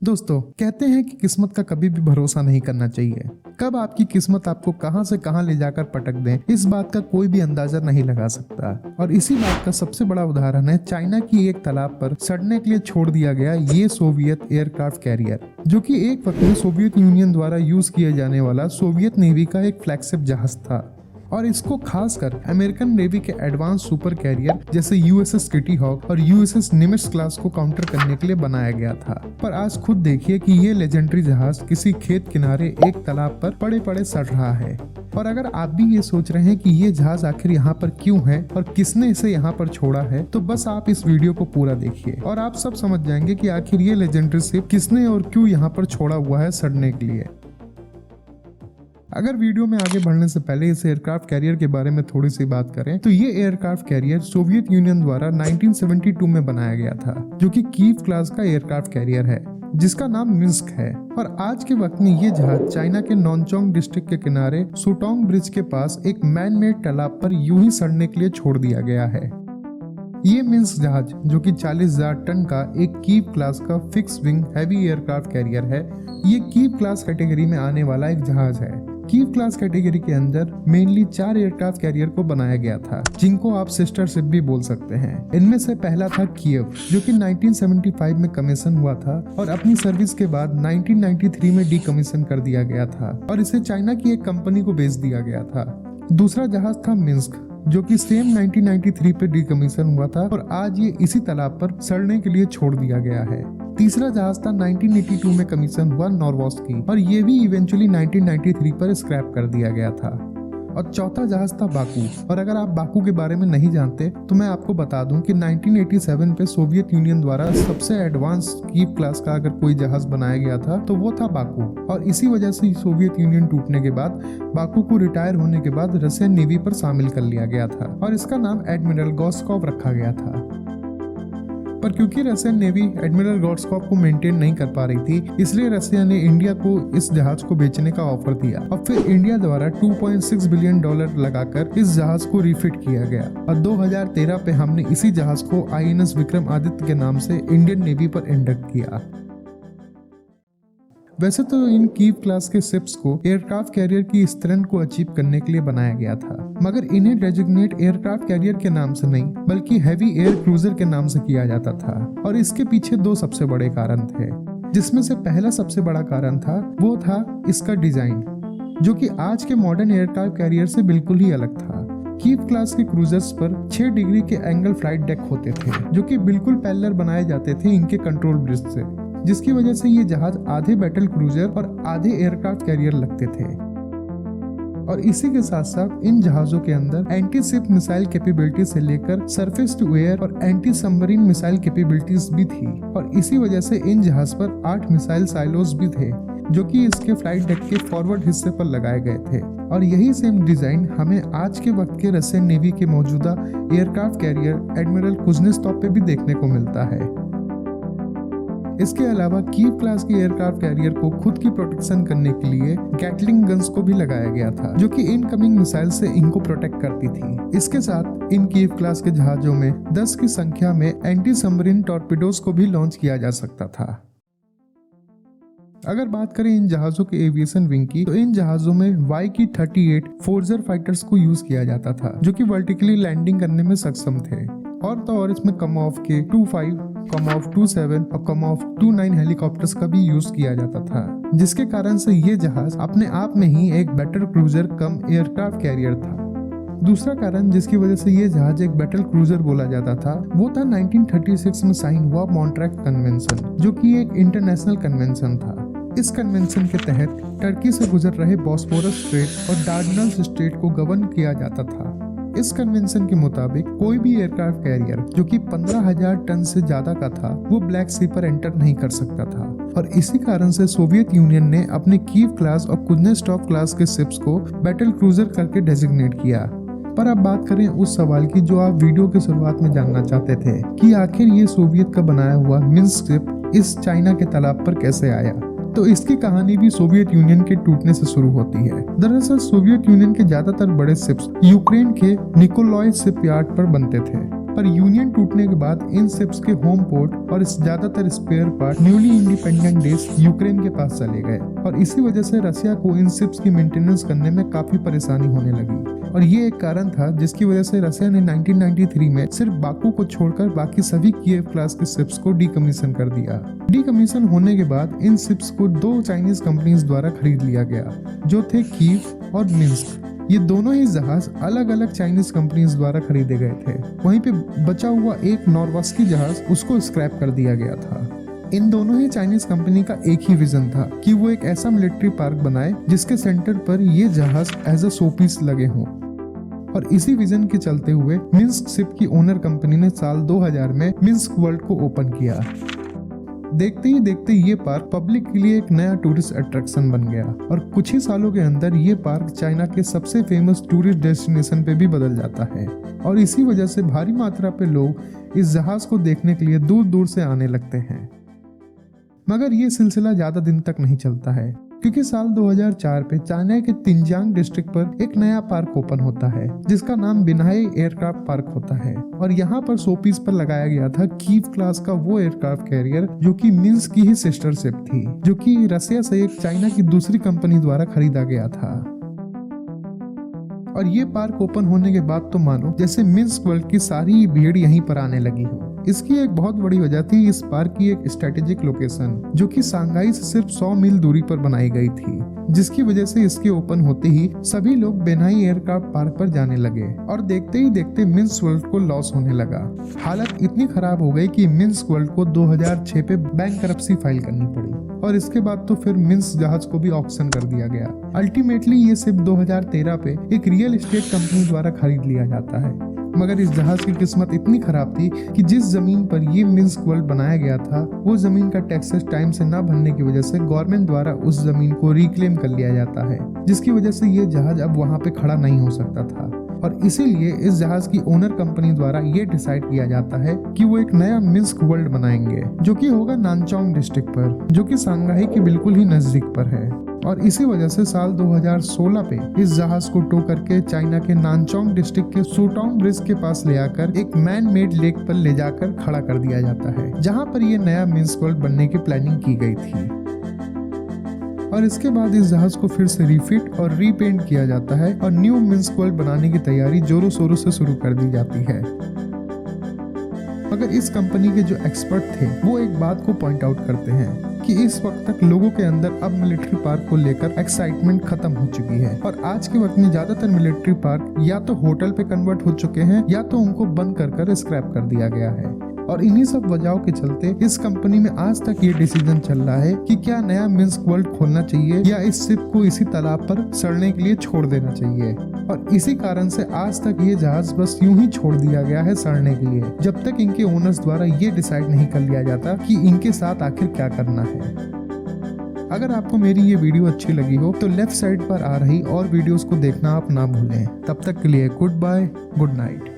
दोस्तों, कहते हैं कि किस्मत का कभी भी भरोसा नहीं करना चाहिए। कब आपकी किस्मत आपको कहां से कहां ले जाकर पटक दे, इस बात का कोई भी अंदाजा नहीं लगा सकता। और इसी बात का सबसे बड़ा उदाहरण है चाइना की एक तालाब पर सड़ने के लिए छोड़ दिया गया ये सोवियत एयरक्राफ्ट कैरियर, जो कि एक वक्त में सोवियत यूनियन द्वारा यूज किया जाने वाला सोवियत नेवी का एक फ्लैगशिप जहाज था। और इसको खासकर अमेरिकन नेवी के एडवांस सुपर कैरियर जैसे यूएसएस किटी हॉक और यूएसएस निमिट्ज क्लास को काउंटर करने के लिए बनाया गया था। पर आज खुद देखिए कि ये लेजेंडरी जहाज किसी खेत किनारे एक तालाब पर पड़े पड़े सड़ रहा है। और अगर आप भी ये सोच रहे हैं कि ये जहाज आखिर यहाँ पर क्यों है और किसने इसे यहाँ पर छोड़ा है, तो बस आप इस वीडियो को पूरा देखिए और आप सब समझ जाएंगे कि आखिर ये लेजेंडरी शिप किसने और क्यों यहाँ पर छोड़ा हुआ है सड़ने के लिए। अगर वीडियो में आगे बढ़ने से पहले इस एयरक्राफ्ट कैरियर के बारे में थोड़ी सी बात करें तो ये एयरक्राफ्ट कैरियर सोवियत यूनियन द्वारा 1972 में बनाया गया था, जो कि कीव क्लास का एयरक्राफ्ट कैरियर है जिसका नाम मिन्स्क है। और आज के वक्त में ये जहाज चाइना के नॉनचोंग डिस्ट्रिक्ट के किनारे सुटोंग ब्रिज के पास एक मैन मेड तालाब पर यूं ही सड़ने के लिए छोड़ दिया गया है। ये मिन्स्क जहाज, जो कि 40,000 टन का एक कीव क्लास का fix wing heavy aircraft carrier है, ये कीव क्लास कैटेगरी में आने वाला एक जहाज है। कीव क्लास कैटेगरी के अंदर मेनली 4 एयरक्राफ्ट कैरियर को बनाया गया था, जिनको आप सिस्टर शिप भी बोल सकते हैं। इनमें से पहला था कीव, जो कि 1975 में कमीशन हुआ था और अपनी सर्विस के बाद 1993 में डीकमीशन कर दिया गया था और इसे चाइना की एक कंपनी को बेच दिया गया था। दूसरा जहाज था मिन्स्क, जो कि सेम 1993 पे डीकमीशन हुआ था और आज ये इसी तालाब पर सड़ने के लिए छोड़ दिया गया है। तीसरा जहाज था 1982 में कमीशन हुआ नॉर्वोस्की और ये भी इवेंचुअली 1993 पर स्क्रैप कर दिया गया था। और चौथा जहाज था बाकू। और अगर आप बाकू के बारे में नहीं जानते तो मैं आपको बता दूं कि 1987 पे सोवियत यूनियन द्वारा सबसे एडवांस कीव क्लास का अगर कोई जहाज बनाया गया था तो वो था बाकू। और इसी वजह से सोवियत यूनियन टूटने के बाद बाकू को रिटायर होने के बाद रशियन नेवी पर शामिल कर लिया गया था और इसका नाम एडमिरल गोस्कॉव रखा गया था। पर क्योंकि रशियन नेवी एडमिरल गोस्कॉव को मेंटेन नहीं कर पा रही थी, इसलिए रशिया ने इंडिया को इस जहाज को बेचने का ऑफर दिया और फिर इंडिया द्वारा $2.6 बिलियन लगाकर इस जहाज को रिफिट किया गया। और 2013 पे हमने इसी जहाज को INS विक्रमादित्य के नाम से इंडियन नेवी पर इंडक्ट किया। वैसे तो इन कीव क्लास के शिप्स को एयरक्राफ्ट कैरियर की स्ट्रेंथ को अचीव करने के लिए बनाया गया था, मगर इन्हें डेजिग्नेट एयरक्राफ्ट कैरियर के नाम से नहीं बल्कि हैवी एयर क्रूजर के नाम से किया जाता था। और इसके पीछे 2 सबसे बड़े कारण थे, जिसमें से पहला सबसे बड़ा कारण था वो था इसका डिजाइन, जो कि आज के मॉडर्न एयरक्राफ्ट कैरियर से बिल्कुल ही अलग था। कीव क्लास के क्रूजर्स पर 6 डिग्री के एंगल फ्लाइट डेक होते थे, जो कि बिल्कुल पैरेलल बनाए जाते थे इनके कंट्रोल ब्रिज से, जिसकी वजह से ये जहाज आधे बैटल क्रूजर और आधे एयरक्राफ्ट कैरियर लगते थे। और इसी के साथ साथ इन जहाजों के अंदर एंटी शिप मिसाइल कैपेबिलिटी से लेकर सरफेस टू एयर और एंटी सबमरीन मिसाइल कैपेबिलिटीज भी थी। और इसी वजह से इन जहाज पर 8 मिसाइल साइलोस भी थे, जो कि इसके फ्लाइट डेक के फॉरवर्ड हिस्से पर लगाए गए थे। और यही सेम डिजाइन हमें आज के वक्त के रशियन नेवी के मौजूदा एयरक्राफ्ट कैरियर एडमिरल कुज्नेत्सोव पे भी देखने को मिलता है। इसके अलावा कीव क्लास के एयरक्राफ्ट कैरियर को खुद की प्रोटेक्शन करने के लिए गैटलिंग गन्स को भी लगाया गया था, जो कि इनकमिंग मिसाइल से इनको प्रोटेक्ट करती थी। इसके साथ इन कीव क्लास के जहाजों में 10 की संख्या में एंटी सबमरीन टॉर्पीडोज को भी लॉन्च किया जा सकता था। अगर बात करें इन जहाजों के एविएशन विंग की, तो इन जहाजों में YK-38 फोर्जर फाइटर्स को यूज किया जाता था, जो कि वर्टिकली लैंडिंग करने में सक्षम थे। और तो और इसमें कमॉफ के 25, कमॉफ 27 और कमॉफ 29 हेलीकॉप्टर्स का भी यूज किया जाता था, जिसके कारण से ये जहाज अपने आप में ही एक बैटल क्रूजर कम एयरक्राफ्ट कैरियर था। दूसरा कारण जिसकी वजह से ये जहाज एक बैटल क्रूजर बोला जाता था वो था 1936 में साइन हुआ मॉन्ट्रैक्ट कन्वेंशन, जो कि एक इंटरनेशनल कन्वेंशन था। इस कन्वेंशन के तहत टर्की से गुजर रहे बॉस्फोरस स्ट्रेट और डार्डनल्स स्ट्रेट को गवर्न किया जाता था। इस कन्वेंशन के मुताबिक कोई भी एयरक्राफ्ट कैरियर जो कि 15,000 टन से ज्यादा का था वो ब्लैक सी पर एंटर नहीं कर सकता था। और इसी कारण से सोवियत यूनियन ने अपने कीव क्लास और कुज्नेत्सोव क्लास के शिप्स को बैटल क्रूजर करके डेजिग्नेट किया। पर अब बात करें उस सवाल की जो आप वीडियो के शुरुआत में जानना चाहते थे कि आखिर ये सोवियत का बनाया हुआ मिन्स्क शिप इस चाइना के तालाब पर कैसे आया, तो इसकी कहानी भी सोवियत यूनियन के टूटने से शुरू होती है। दरअसल सोवियत यूनियन के ज्यादातर बड़े शिप्स यूक्रेन के निकोलॉय शिपयार्ड पर बनते थे, पर यूनियन टूटने के बाद इन शिप्स के होम पोर्ट और ज्यादातर स्पेयर पार्ट न्यूली इंडिपेंडेंट देश यूक्रेन के पास चले गए और इसी वजह से रसिया को इन शिप्स की मेंटेनेंस करने में काफी परेशानी होने लगी। और ये एक कारण था जिसकी वजह से रसिया ने 1993 में सिर्फ बाकू को छोड़कर बाकी सभी कीव क्लास के शिप्स को डीकमीशन कर दिया। डीकमीशन होने के बाद इन शिप्स को 2 चाइनीज कंपनीज द्वारा खरीद लिया गया जो थे कीव और मिन्स्क। ये दोनों ही जहाज अलग अलग चाइनीज कंपनीज द्वारा खरीदे गए थे। वहीं पे बचा हुआ एक नॉर्वस्की जहाज उसको स्क्रैप कर दिया गया था। इन दोनों ही चाइनीज कंपनी का एक ही विजन था कि वो एक ऐसा मिलिट्री पार्क बनाए जिसके सेंटर पर ये जहाज एज अ शोपीस लगे हों। और इसी विजन के चलते हुए मिन्स्क शिप की ओनर कंपनी ने साल 2000 में मिन्स्क वर्ल्ड को ओपन किया। देखते ही देखते ये पार्क पब्लिक के लिए एक नया टूरिस्ट अट्रैक्शन बन गया और कुछ ही सालों के अंदर ये पार्क चाइना के सबसे फेमस टूरिस्ट डेस्टिनेशन पे भी बदल जाता है। और इसी वजह से भारी मात्रा पे लोग इस जहाज को देखने के लिए दूर दूर से आने लगते हैं। मगर ये सिलसिला ज्यादा दिन तक नहीं चलता है क्योंकि साल 2004 पे चाइना के तिनजियांग डिस्ट्रिक्ट पर एक नया पार्क ओपन होता है जिसका नाम बिनहाई एयरक्राफ्ट पार्क होता है। और यहाँ पर शोपीस पर लगाया गया था कीव क्लास का वो एयरक्राफ्ट कैरियर जो कि मिन्स्क की ही सिस्टर शिप थी, जो कि रसिया से एक चाइना की दूसरी कंपनी द्वारा खरीदा गया था। और ये पार्क ओपन होने के बाद तो मानो जैसे मिन्स्क वर्ल्ड की सारी भीड़ यहीं पर आने लगी हो। इसकी एक बहुत बड़ी वजह थी इस पार्क की एक स्ट्रेटेजिक लोकेशन जो कि सांघाई से सिर्फ 100 मील दूरी पर बनाई गई थी, जिसकी वजह से इसके ओपन होते ही सभी लोग बेनहाई एयरक्राफ्ट पार्क पर जाने लगे और देखते ही देखते मिन्स्क वर्ल्ड को लॉस होने लगा। हालत इतनी खराब हो गई कि मिन्स्क वर्ल्ड को 2006 पे बैंकरप्सी फाइल करनी पड़ी और इसके बाद तो फिर मिन्स्क जहाज को भी ऑक्शन कर दिया गया। अल्टीमेटली ये सिर्फ 2013 पे एक रियल एस्टेट कंपनी द्वारा खरीद लिया जाता है। मगर इस जहाज की किस्मत इतनी खराब थी कि जिस जमीन पर ये मिन्स्क वर्ल्ड बनाया गया था वो जमीन का टैक्सेस टाइम से ना भरने की वजह से गवर्नमेंट द्वारा उस जमीन को रिक्लेम कर लिया जाता है, जिसकी वजह से ये जहाज अब वहाँ पे खड़ा नहीं हो सकता था। और इसीलिए इस जहाज की ओनर कंपनी द्वारा ये डिसाइड किया जाता है कि वो एक नया मिन्स्क वर्ल्ड बनाएंगे जो कि होगा नानचोंग डिस्ट्रिक्ट पर, जो कि सांघाई के बिल्कुल ही नजदीक पर है। और इसी वजह से साल 2016 पे इस जहाज को टो करके चाइना के नानचोंग डिस्ट्रिक्ट के सूटोंग ब्रिज के पास ले आकर एक मैन मेड लेक पर ले जाकर खड़ा कर दिया जाता है, जहां पर ये नया मिन्स्क वर्ल्ड बनने की प्लानिंग की गई थी। और इसके बाद इस जहाज को फिर से रिफिट और रीपेंट किया जाता है और न्यू मिन्स्क वर्ल्ड बनाने की तैयारी जोरों शोरों से शुरू कर दी जाती है। मगर इस कंपनी के जो एक्सपर्ट थे वो एक बात को पॉइंट आउट करते हैं कि इस वक्त तक लोगों के अंदर अब मिलिट्री पार्क को लेकर एक्साइटमेंट खत्म हो चुकी है और आज के वक्त में ज्यादातर मिलिट्री पार्क या तो होटल पे कन्वर्ट हो चुके हैं या तो उनको बंद कर स्क्रैप कर दिया गया है। और इन्हीं सब वजहों के चलते इस कंपनी में आज तक ये डिसीजन चल रहा है कि क्या नया मिन्स्क वर्ल्ड खोलना चाहिए या इस शिप को इसी तालाब पर सड़ने के लिए छोड़ देना चाहिए। और इसी कारण से आज तक ये जहाज बस यूं ही छोड़ दिया गया है सड़ने के लिए, जब तक इनके ओनर्स द्वारा ये डिसाइड नहीं कर लिया जाता कि इनके साथ आखिर क्या करना है। अगर आपको मेरी ये वीडियो अच्छी लगी हो तो लेफ्ट साइड पर आ रही और वीडियोस को देखना आप ना भूलें। तब तक के लिए गुड बाय, गुड नाइट।